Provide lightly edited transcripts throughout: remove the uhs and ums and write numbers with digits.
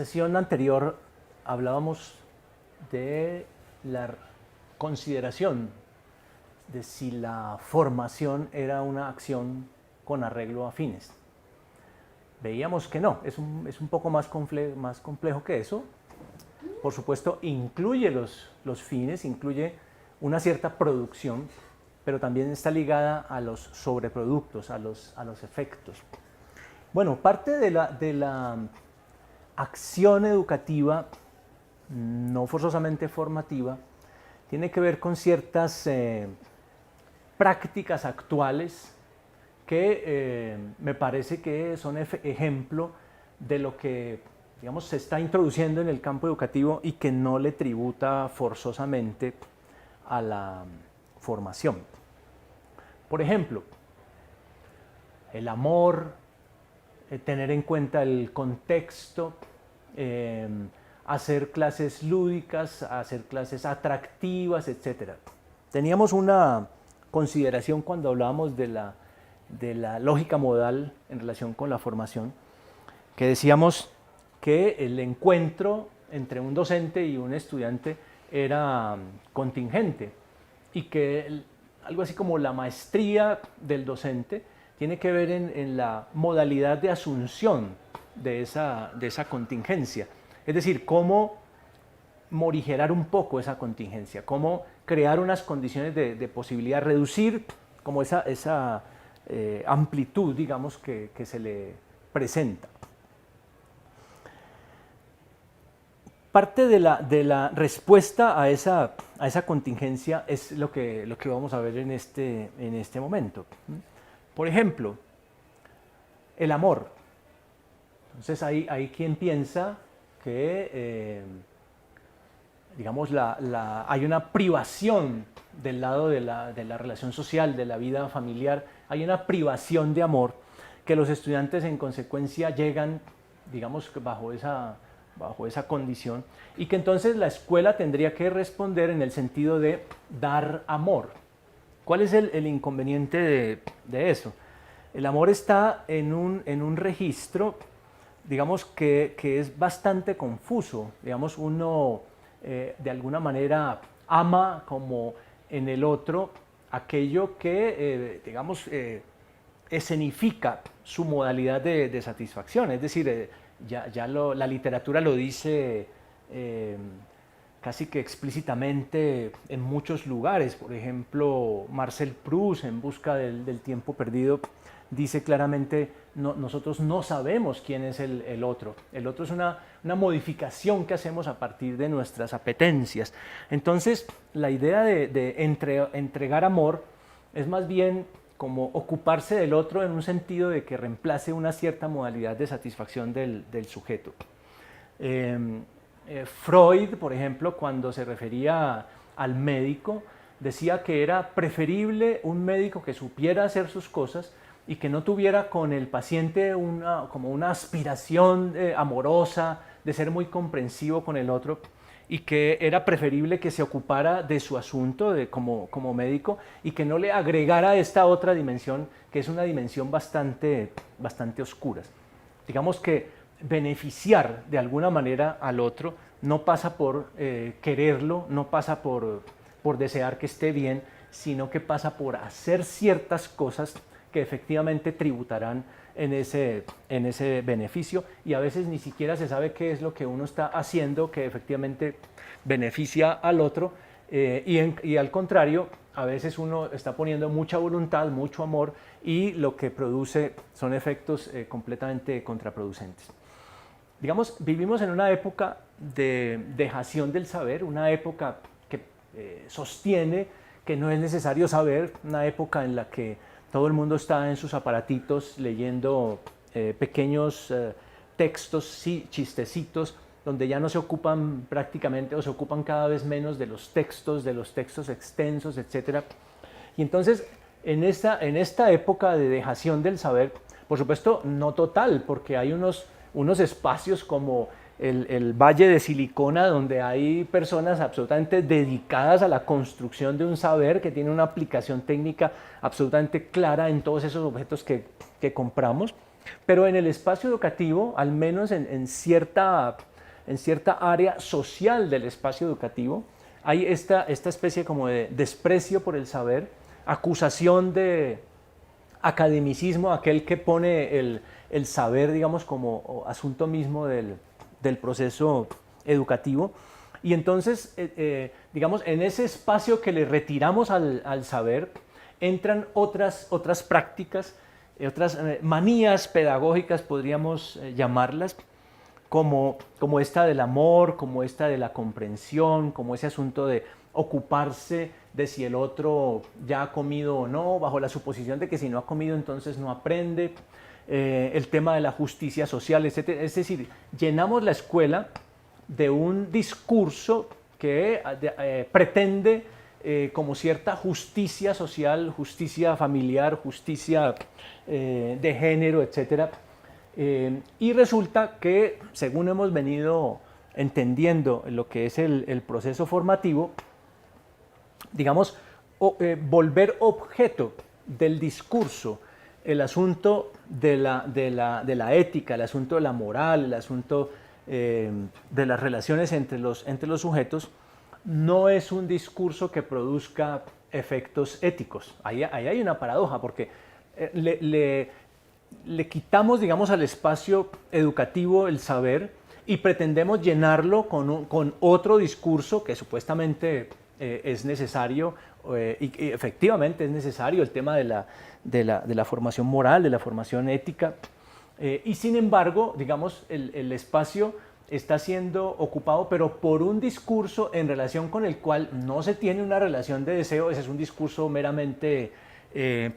sesión anterior hablábamos de la consideración de si la formación era una acción con arreglo a fines. Veíamos que no, es un poco más complejo que eso. Por supuesto, incluye los fines, incluye una cierta producción, pero también está ligada a los sobreproductos, a los efectos. Bueno, parte de la acción educativa, no forzosamente formativa, tiene que ver con ciertas prácticas actuales que me parece que son ejemplo de lo que, digamos, se está introduciendo en el campo educativo y que no le tributa forzosamente a la formación. Por ejemplo, el amor, tener en cuenta el contexto, hacer clases lúdicas, hacer clases atractivas, etc. Teníamos una consideración cuando hablábamos de la lógica modal en relación con la formación, que decíamos que el encuentro entre un docente y un estudiante era contingente y que algo así como la maestría del docente tiene que ver en la modalidad de asunción de esa contingencia. Es decir, cómo morigerar un poco esa contingencia, cómo crear unas condiciones de posibilidad, reducir como esa amplitud, digamos, que se le presenta. Parte de la respuesta a esa contingencia es lo que vamos a ver en este momento. Por ejemplo, el amor. Entonces hay quien piensa que, digamos, hay una privación del lado de la relación social, de la vida familiar, hay una privación de amor que los estudiantes en consecuencia llegan, digamos, bajo esa condición, y que entonces la escuela tendría que responder en el sentido de dar amor. ¿Cuál es el inconveniente de eso? El amor está en un registro, digamos, que es bastante confuso. Digamos, uno de alguna manera ama como en el otro aquello que, digamos, escenifica su modalidad de satisfacción. Es decir, la literatura lo dice casi que explícitamente en muchos lugares. Por ejemplo, Marcel Proust, en Busca del tiempo perdido, dice claramente, nosotros no sabemos quién es el otro. El otro es una modificación que hacemos a partir de nuestras apetencias. Entonces, la idea de entregar amor es más bien como ocuparse del otro en un sentido de que reemplace una cierta modalidad de satisfacción del sujeto. Freud, por ejemplo, cuando se refería al médico, decía que era preferible un médico que supiera hacer sus cosas y que no tuviera con el paciente como una aspiración amorosa de ser muy comprensivo con el otro, y que era preferible que se ocupara de su asunto como médico y que no le agregara esta otra dimensión, que es una dimensión bastante oscura. Digamos que beneficiar de alguna manera al otro no pasa por quererlo, no pasa por desear que esté bien, sino que pasa por hacer ciertas cosas que efectivamente tributarán en ese beneficio, y a veces ni siquiera se sabe qué es lo que uno está haciendo que efectivamente beneficia al otro, y al contrario, a veces uno está poniendo mucha voluntad, mucho amor, y lo que produce son efectos completamente contraproducentes. Digamos, vivimos en una época de dejación del saber, una época que sostiene que no es necesario saber, una época en la que todo el mundo está en sus aparatitos leyendo pequeños textos, chistecitos, donde ya no se ocupan prácticamente, o se ocupan cada vez menos de los textos extensos, etc. Y entonces, en esta época de dejación del saber, por supuesto, no total, porque hay unos espacios como el Valle de Silicona, donde hay personas absolutamente dedicadas a la construcción de un saber que tiene una aplicación técnica absolutamente clara en todos esos objetos que compramos. Pero en el espacio educativo, al menos en cierta en cierta área social del espacio educativo, hay esta especie como de desprecio por el saber, acusación de academicismo, aquel que pone el saber, digamos, como asunto mismo del proceso educativo. Y entonces, digamos, en ese espacio que le retiramos al saber, entran otras prácticas, otras manías pedagógicas, podríamos llamarlas, como esta del amor, como esta de la comprensión, como ese asunto de ocuparse de si el otro ya ha comido o no, bajo la suposición de que si no ha comido entonces no aprende, el tema de la justicia social, etc. Es decir, llenamos la escuela de un discurso que pretende como cierta justicia social, justicia familiar, justicia de género, etc. Y resulta que, según hemos venido entendiendo lo que es el proceso formativo, digamos, volver objeto del discurso el asunto de la ética, el asunto de la moral, el asunto de las relaciones entre los sujetos, no es un discurso que produzca efectos éticos. Ahí hay una paradoja, porque le quitamos, digamos, al espacio educativo el saber y pretendemos llenarlo con otro discurso que supuestamente es necesario, y efectivamente es necesario, el tema de la formación moral, de la formación ética, y sin embargo, digamos, el espacio está siendo ocupado, pero por un discurso en relación con el cual no se tiene una relación de deseo. Ese es un discurso meramente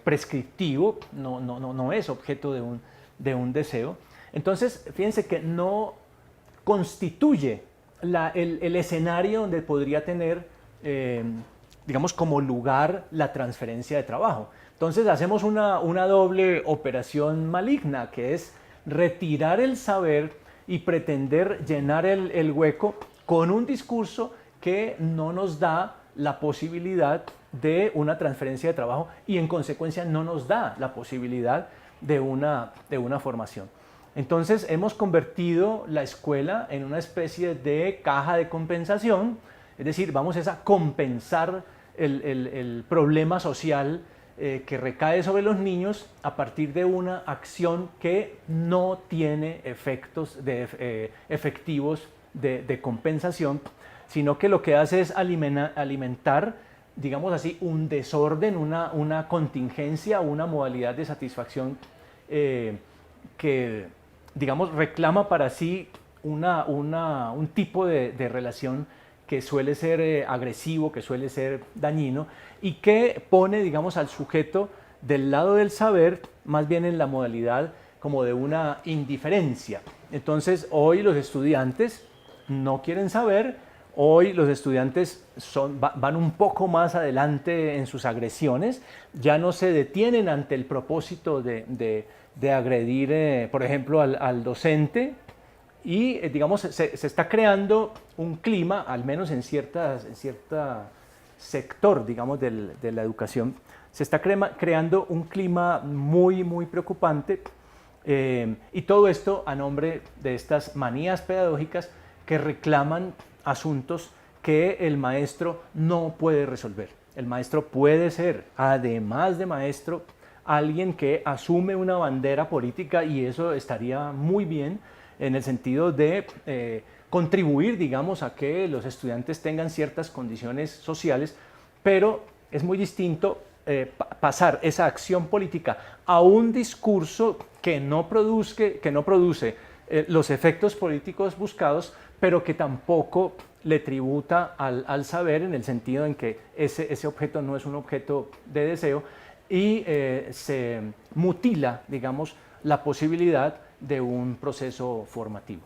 prescriptivo, no es objeto de un deseo. Entonces, fíjense que no constituye el escenario donde podría tener, digamos, como lugar la transferencia de trabajo. Entonces hacemos una doble operación maligna, que es retirar el saber y pretender llenar el hueco con un discurso que no nos da la posibilidad de una transferencia de trabajo y en consecuencia no nos da la posibilidad de una formación. Entonces hemos convertido la escuela en una especie de caja de compensación, es decir, vamos a compensar el problema social que recae sobre los niños a partir de una acción que no tiene efectos efectivos de compensación, sino que lo que hace es alimentar, digamos así, un desorden, una contingencia, una modalidad de satisfacción que, digamos, reclama para sí un tipo de relación que suele ser agresivo, que suele ser dañino y que pone, digamos, al sujeto del lado del saber más bien en la modalidad como de una indiferencia. Entonces, hoy los estudiantes no quieren saber, hoy los estudiantes van un poco más adelante en sus agresiones, ya no se detienen ante el propósito de agredir, por ejemplo, al docente, y digamos se está creando un clima, al menos en cierto sector, digamos, de la educación, se está creando un clima muy preocupante, y todo esto a nombre de estas manías pedagógicas que reclaman asuntos que el maestro no puede resolver. El maestro puede ser, además de maestro, alguien que asume una bandera política, y eso estaría muy bien en el sentido de contribuir, digamos, a que los estudiantes tengan ciertas condiciones sociales, pero es muy distinto pasar esa acción política a un discurso que no produce los efectos políticos buscados, pero que tampoco le tributa al saber, en el sentido en que ese objeto no es un objeto de deseo, y se mutila, digamos, la posibilidad de un proceso formativo.